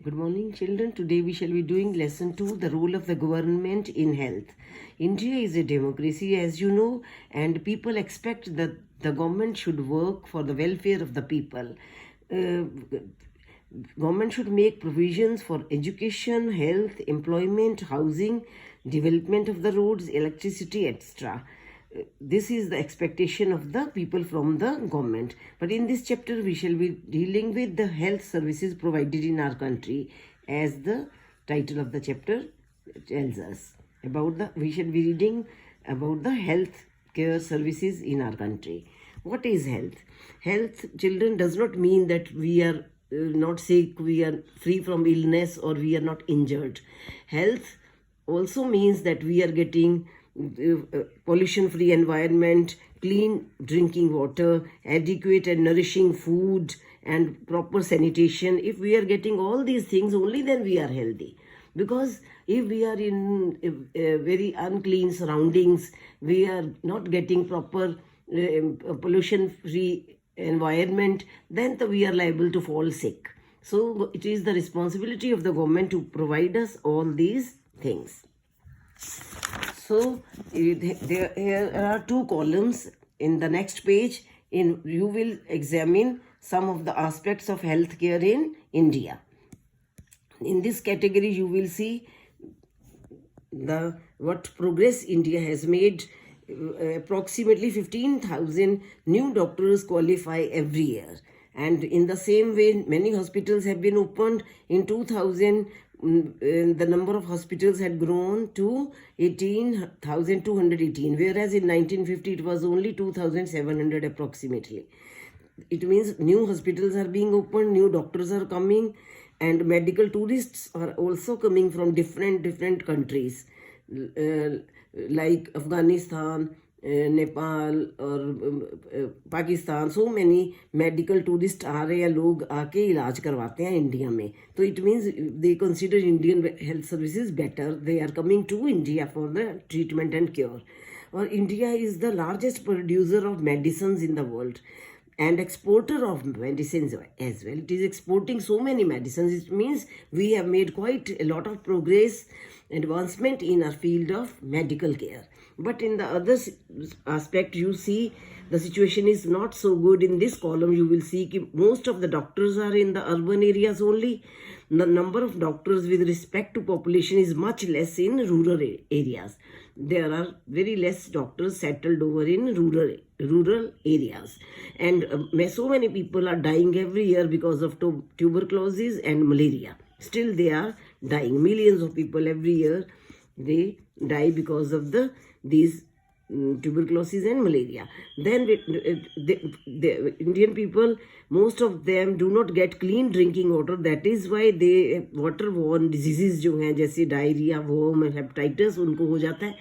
Good morning, children. Today we shall be doing lesson 2, the role of the government in health. India is a democracy, as you know, and people expect that the government should work for the welfare of the people. Government should make provisions for education, health, employment, housing, development of the roads, electricity, etc. This is the expectation of the people from the government. But in this chapter, we shall be dealing with the health services provided in our country, as the title of the chapter tells us. We shall be reading about the health care services in our country. What is health? Health, children, does not mean that we are not sick, we are free from illness, or we are not injured. Health also means that we are getting pollution-free environment, clean drinking water, adequate and nourishing food, and proper sanitation. If we are getting all these things, only then we are healthy. Because if we are in very unclean surroundings, we are not getting proper pollution-free environment, then we are liable to fall sick. So it is the responsibility of the government to provide us all these things. So here are two columns. In the next page, you will examine some of the aspects of healthcare in India. In this category, you will see what progress India has made. Approximately 15,000 new doctors qualify every year. And in the same way, many hospitals have been opened. In 2000, the number of hospitals had grown to 18,218, whereas in 1950 it was only 2,700 approximately. It means new hospitals are being opened, new doctors are coming, and medical tourists are also coming from different countries like Afghanistan, Nepal और Pakistan. So many medical tourist आ रहे हैं, लोग आके इलाज करवाते हैं India में. तो it means they consider Indian health services better. They are coming to India for the treatment and cure. और India is the largest producer of medicine in the world and exporter of medicines as well. It is exporting so many medicines. It means we have made quite a lot of progress, advancement in our field of medical care. But in the other aspect, you see the situation is not so good. In this column, you will see that most of the doctors are in the urban areas only. The number of doctors with respect to population is much less in rural areas. There are very less doctors settled over in rural areas. And so many people are dying every year because of tuberculosis and malaria. Still they are dying. Millions of people every year, they die because of these tuberculosis and malaria. Then the Indian people, most of them do not get clean drinking water. That is why they waterborne diseases जो हैं जैसे diarrhoea, worm, hepatitis उनको हो जाता है,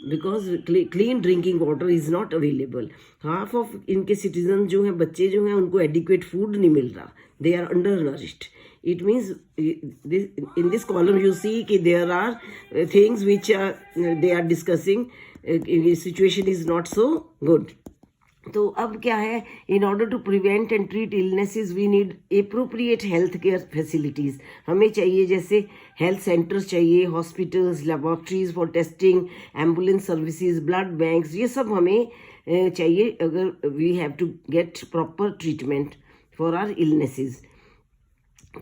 because clean drinking water is not available. Half of इनके citizens जो हैं, बच्चे जो हैं, उनको adequate food नहीं मिल रहा. They are undernourished. It means in this column you see that there are things which they are discussing. Situation is not so good. तो अब क्या है, in order to prevent and treat illnesses we need appropriate health care facilities. हमें चाहिए जैसे health centers चाहिए, hospitals, laboratories for testing, ambulance services, blood banks. ये सब हमें चाहिए अगर we have to get proper treatment for our illnesses.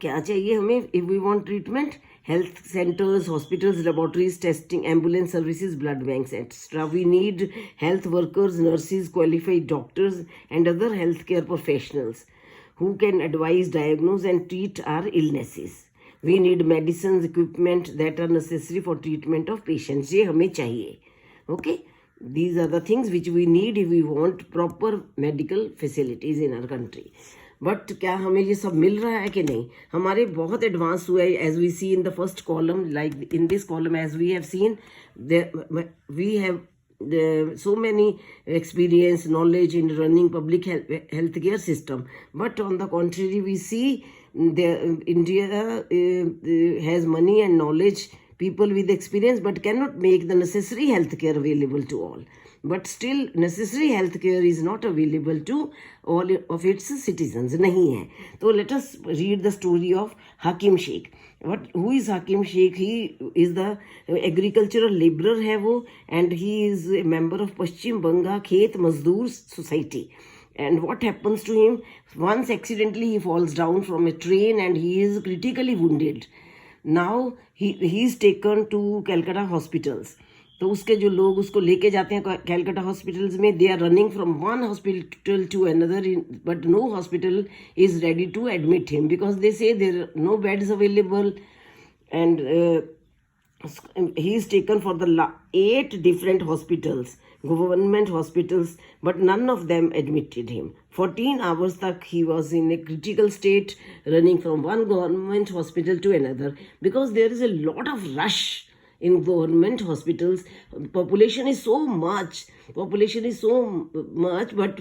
क्या चाहिए हमें if we want treatment? Health centers, hospitals, laboratories, testing, ambulance services, blood banks, etc. We need health workers, nurses, qualified doctors, and other healthcare professionals who can advise, diagnose, and treat our illnesses. We need medicines, equipment that are necessary for treatment of patients. ये हमें चाहिए. Okay? These are the things which we need if we want proper medical facilities in our country. But क्या हमें ये सब मिल रहा है कि नहीं? हमारे बहुत एडवांस हुआ है, as we see in the first column. Like in this column as we have seen, we have so many experience, knowledge in running public healthcare system. But on the contrary, we see India has money and knowledge, people with experience, but cannot make the necessary healthcare available to all. but still necessary health care is not available to all of its citizens. नहीं है. तो let us read the story of Hakim Sheikh. Who is Hakim Sheikh? He is the agricultural laborer है वो, and he is a member of Paschim Banga Khet Mazdoor Society. And what happens to him? Once accidentally he falls down from a train and he is critically wounded. Now he is taken to Calcutta hospitals. तो उसके जो लोग उसको लेके जाते हैं Calcutta hospitals में, they are running from one hospital to another, but no hospital is ready to admit him because they say there are no beds available. And he is taken for the 8 different hospitals, government hospitals, but none of them admitted him. 14 hours tak he was in a critical state, running from one government hospital to another, because there is a lot of rush in government hospitals. Population is so much, but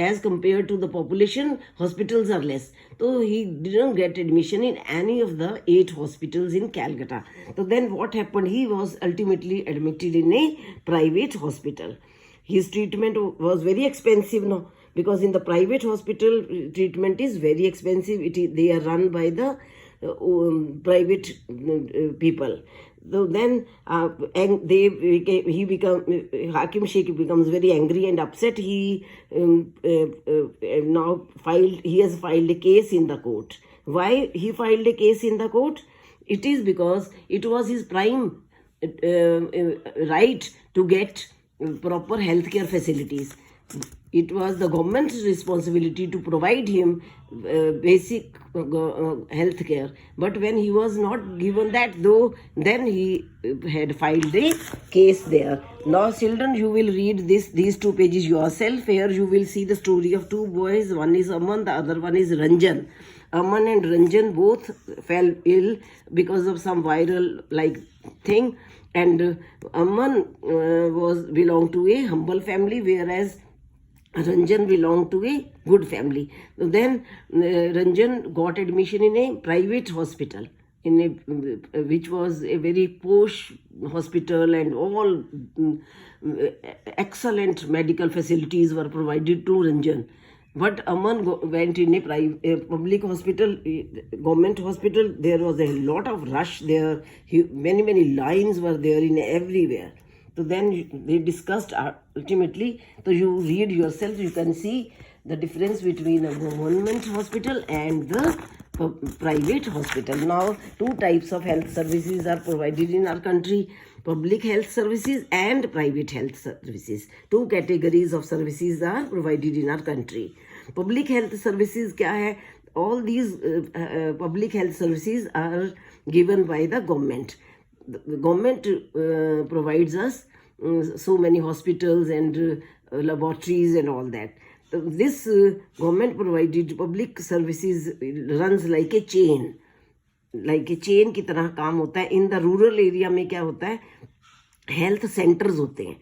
as compared to the population, hospitals are less. So he didn't get admission in any of the 8 hospitals in Calcutta. So then what happened? He was ultimately admitted in a private hospital. His treatment was very expensive now, because in the private hospital, treatment is very expensive. They are run by the private people. So then Hakim Sheikh becomes very angry and upset. He has filed a case in the court. Why he filed a case in the court? It is because it was his prime right to get proper healthcare facilities. It was the government's responsibility to provide him basic health care. But when he was not given that, though, then he had filed a case there. Now, children, you will read these 2 pages yourself. Here you will see the story of 2 boys. One is Aman, the other one is Ranjan. Aman and Ranjan both fell ill because of some viral like thing. And Aman belonged to a humble family, whereas Ranjan belonged to a good family. So then Ranjan got admission in a private hospital, which was a very posh hospital, and all excellent medical facilities were provided to Ranjan. But Aman went in a public hospital, government hospital. There was a lot of rush there. Many lines were there in everywhere. So then they discussed ultimately. So you read yourself, you can see the difference between a government hospital and the private hospital. Now, 2 types of health services are provided in our country: public health services and private health services. 2 categories of services are provided in our country. Public health services kya hai? All these public health services are given by the government. The government provides us so many hospitals and laboratories and all that. So this government provided public services runs like a chain. Like a chain की तरह काम होता है. In the rural area में क्या होता है? Health centers होते हैं.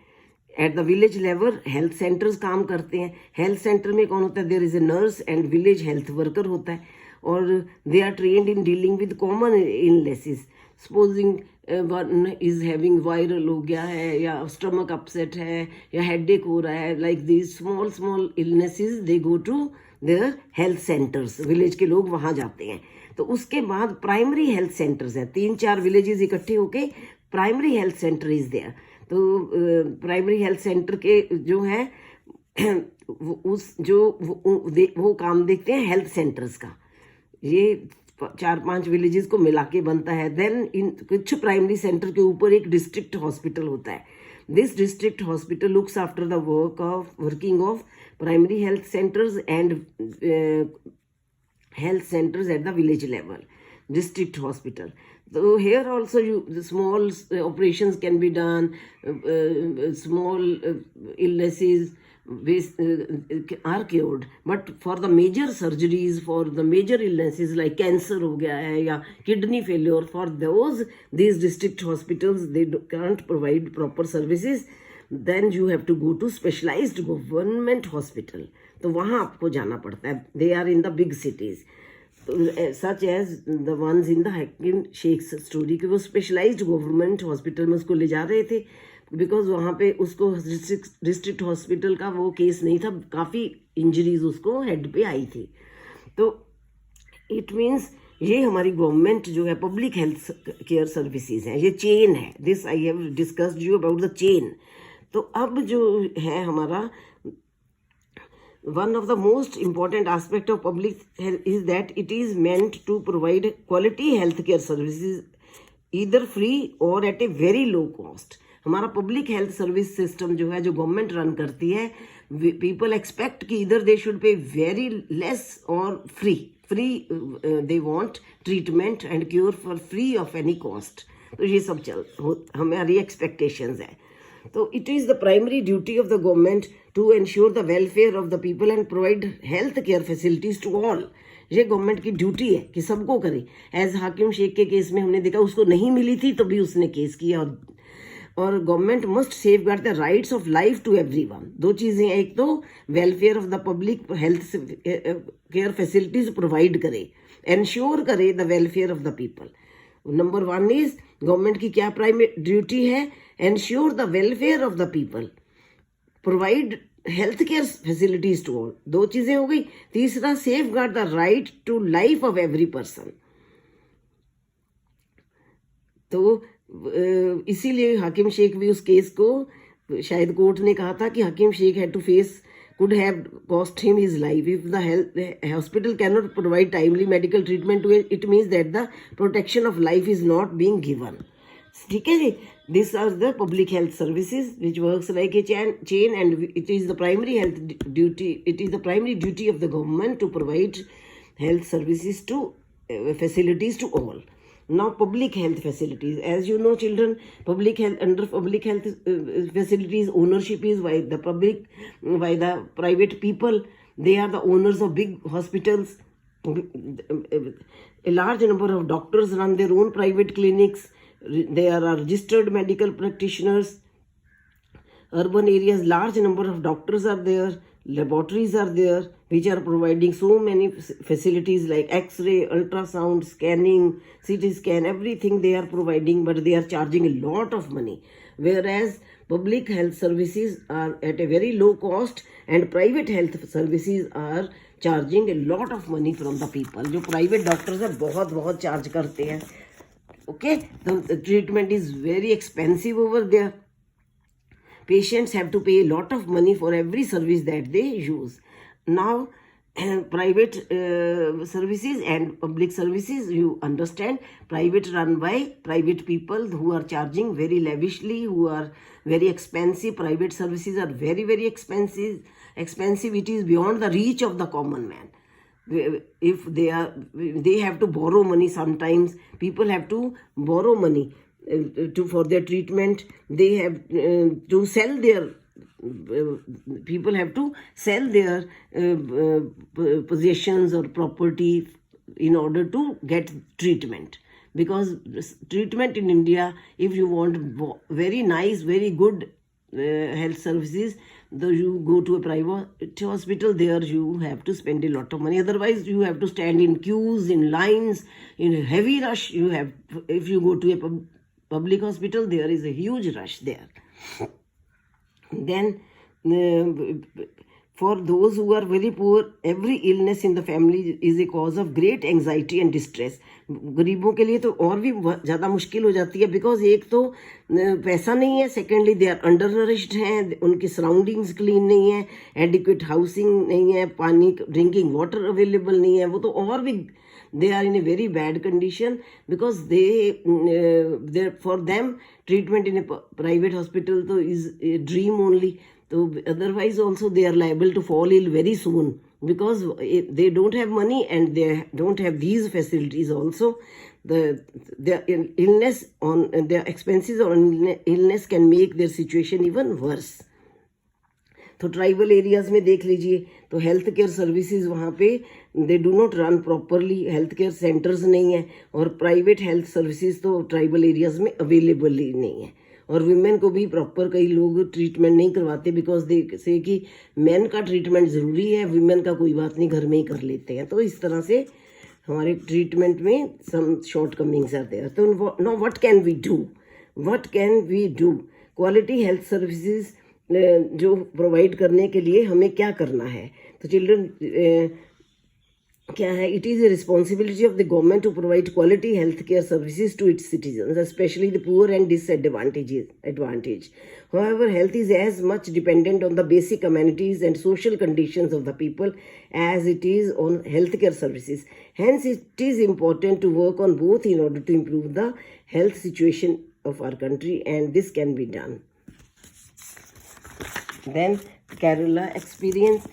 At the village level, health centers काम करते हैं. Health center में कौन होता है? There is a nurse and village health worker होता है. और they are trained in dealing with common illnesses. Supposing one is having viral हो गया है, या stomach upset है, या headache हो रहा है, like these small illnesses, they go to their health centers. Village के लोग वहाँ जाते हैं. तो उसके बाद primary health centers है. 3-4 villages इकट्ठे होके primary health center is there. तो प्राइमरी हेल्थ सेंटर के जो है वो काम देखते हैं हेल्थ सेंटर्स का. ये 4-5 विलेजेस को मिला के बनता है. देन इन कुछ प्राइमरी सेंटर के ऊपर एक डिस्ट्रिक्ट हॉस्पिटल होता है. This district hospital looks after the working of primary health centres and health centres at the village level. District hospital. So here also the small operations can be done, small illnesses are cured. But for the major surgeries, for the major illnesses like cancer हो गया है या kidney failure, for those these district hospitals they can't provide proper services. Then you have to go to specialized government hospital. तो वहाँ आपको जाना पड़ता है. They are in the big cities. Such as the ones in the Hakim Sheikh's story कि वो specialised government hospital में उसको ले जा रहे थे. बिकॉज वहाँ पे उसको डिस्ट्रिक्ट हॉस्पिटल का वो केस नहीं था, काफ़ी इंजरीज उसको हेड पे आई थी। तो इट मीन्स ये हमारी गवर्नमेंट जो है पब्लिक हेल्थ केयर सर्विसेज है, ये चेन है। This I have discussed you about the chain. तो अब जो है हमारा one of the most important aspect of public health is that it is meant to provide quality healthcare services either free or at a very low cost. हमारा public health service system जो है, जो government run करती है, people expect कि इधर they should pay very less और free they want treatment and cure for free of any cost. तो ये सब हमारी एक्सपेक्टेशंस है। तो it is the primary duty of the government to ensure the welfare of the people and provide health care facilities to all. ये government की ड्यूटी है कि सबको करे। एज हाकिम शेख के केस में हमने देखा, उसको नहीं मिली थी तो भी उसने केस किया। और government must safeguard the rights of life to everyone. दो चीज़ें, एक तो welfare of the public health care facilities provide करे, एंश्योर करे the welfare of the people. Number one is government की क्या प्राइमरी ड्यूटी है? Ensure the welfare of the people, provide health care facilities to all. दो चीजें हो गई। तीसरा, safeguard the right to life of every person. तो इसीलिए हाकिम शेख भी उस केस को, शायद कोर्ट ने कहा था कि Hakim Sheikh had to face could have cost him his life if the hospital cannot provide timely medical treatment to it. It means that the protection of life is not being given. ठीक है जी, these are the public health services which works like a chain and it is the primary health duty. It is the primary duty of the government to provide health services to facilities to all. Now public health facilities, as you know children, public health, under public health facilities, ownership is by the public, by the private people. They are the owners of big hospitals. A large number of doctors run their own private clinics. There are registered medical practitioners. Urban areas, large number of doctors are there. Laboratories are there which are providing so many facilities like x-ray, ultrasound, scanning, CT scan, everything they are providing, but they are charging a lot of money. Whereas public health services are at a very low cost and private health services are charging a lot of money from the people. जो private doctors है बहुत charge करते हैं. Okay, the treatment is very expensive over there. Patients have to pay a lot of money for every service that they use. Now, private services and public services, you understand, private run by private people who are charging very lavishly, who are very expensive. Private services are very expensive. It is beyond the reach of the common man. If they have to borrow money sometimes. People have to borrow money for their treatment. They have to sell their people have to sell their possessions or property in order to get treatment, because treatment in India, if you want very nice, very good health services, though you go to a private hospital, there you have to spend a lot of money. Otherwise you have to stand in queues, in lines, in a heavy rush. You have, if you go to a public hospital, there is a huge rush there. Then for those who are very poor, every illness in the family is a cause of great anxiety and distress. गरीबों के लिए तो और भी ज़्यादा मुश्किल हो जाती है, बिकॉज एक तो पैसा नहीं है, secondly they are undernourished हैं, उनकी सराउंडिंग्स क्लीन नहीं है, एडिक्वेट हाउसिंग नहीं है, पानी ड्रिंकिंग वाटर अवेलेबल नहीं है, वो तो और भी they are in a very bad condition, because they for them treatment in a private hospital तो is a dream only. So otherwise also they are liable to fall ill very soon, because they don't have money and they don't have these facilities also. Their illness on their expenses on illness can make their situation even worse. तो tribal areas में देख लीजिए तो health care services वहाँ पे they do not run properly, health care centres नहीं है, और प्राइवेट हेल्थ सर्विसेज तो ट्राइबल एरियाज़ में अवेलेबल ही नहीं है, और वीमेन को भी प्रॉपर कई लोग ट्रीटमेंट नहीं करवाते, बिकॉज दे से कि मेन का ट्रीटमेंट ज़रूरी है, वीमेन का कोई बात नहीं, घर में ही कर लेते हैं. तो इस तरह से हमारे ट्रीटमेंट में सम शॉर्ट कमिंग्स आते हैं. तो no what can we do, quality health services जो प्रोवाइड करने के लिए हमें क्या करना है। तो चिल्ड्रन क्या है, it is a responsibility of the government to provide quality health care services to its citizens, especially the poor and disadvantaged. However, health is as much dependent on the basic amenities and social conditions of the people as it is on healthcare services. Hence, it is important to work on both in order to improve the health situation of our country, and this can be done. Then Kerala experience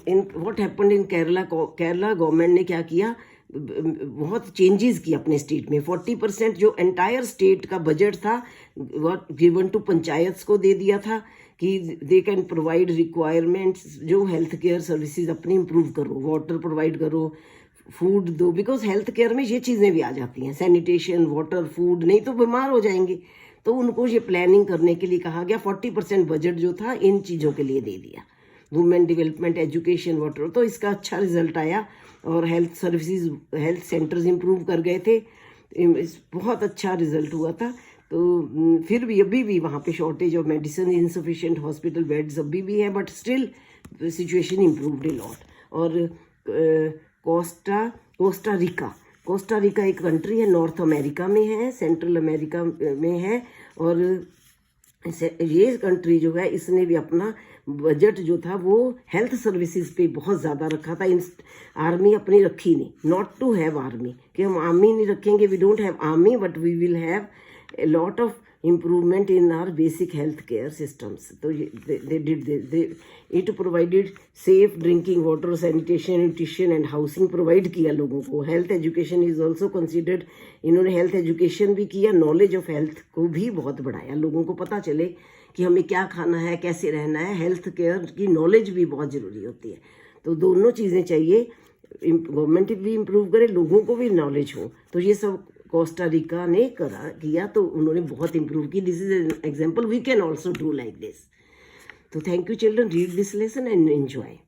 in what happened in Kerala government ने क्या किया, बहुत changes किए अपने state में। 40% जो entire state का budget था गिवन टू पंचायत्स को दे दिया था कि दे कैन प्रोवाइड रिक्वायरमेंट्स, जो हेल्थ केयर सर्विसेज अपनी इम्प्रूव करो, वाटर प्रोवाइड करो, फूड दो, बिकॉज हेल्थ केयर में ये चीज़ें भी आ जाती हैं, सैनिटेशन, वाटर, फूड, नहीं तो बीमार हो जाएंगे। तो उनको ये प्लानिंग करने के लिए कहा गया। 40% बजट जो था इन चीज़ों के लिए दे दिया, वुमेन डेवलपमेंट, एजुकेशन, वाटर। तो इसका अच्छा रिजल्ट आया और health services, health centres improve कर गए थे, बहुत अच्छा रिजल्ट हुआ था। तो फिर भी अभी भी वहाँ पे shortage of medicine, insufficient hospital beds अभी भी है, but still situation improved a lot. और कोस्टा रिका एक कंट्री है, नॉर्थ अमेरिका में है, सेंट्रल अमेरिका में है, और ये कंट्री जो है इसने भी अपना बजट जो था वो हेल्थ सर्विसेज पे बहुत ज़्यादा रखा था। आर्मी अपनी रखी नहीं, नॉट टू हैव आर्मी, कि हम आर्मी नहीं रखेंगे, we don't have army but we will have a lot of improvement in our basic health care systems. So it provided safe drinking water, sanitation, nutrition and housing provide किया लोगों को। health education is also considered, इन्होंने health education भी किया, knowledge of health को भी बहुत बढ़ाया, लोगों को पता चले कि हमें क्या खाना है, कैसे रहना है। हेल्थ केयर की नॉलेज भी बहुत ज़रूरी होती है। तो दोनों चीज़ें चाहिए, गवर्नमेंट भी इम्प्रूव करे, लोगों को भी नॉलेज हो। तो ये सब कोस्टा रिका ने किया, तो उन्होंने बहुत इम्प्रूव की। This is an example, we can also do like this. तो thank you children, read this lesson and enjoy.